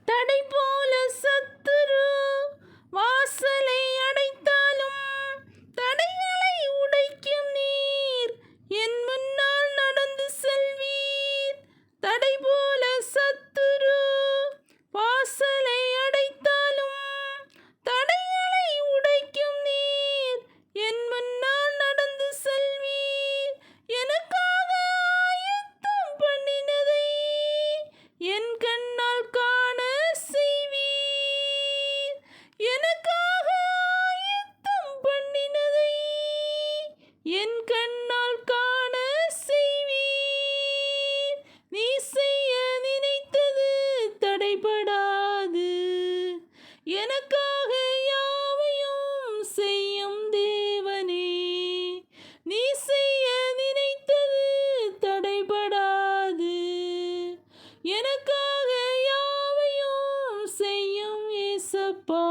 தடை போல சத்துரு வாசலை அடைத்தாலும் தடைகளை உடைக்கும் நீர் என் முன்னால் நடந்து செல்வீர். தடை போல சத்துரு வாசலை அடைத்தாலும் தடைகளை உடைக்கும் நீர் என் முன்னால் நடந்து செல்வீர். எனக்காக ஆயத்தம் பண்ணினதை என் கண்ணால் காண செய்வீர். எனக்காக ஆயத்தம் பண்ணினதை என் கண்ணால் காண செய்வீர். நீ செய்ய நினைத்தது தடைபடாது. எனக்காக யாவையும் செய்யும் தேவனே. நீ செய்ய நினைத்தது தடைபடாது. எனக்காக யாவையும் செய்யும் இயேசப்பா.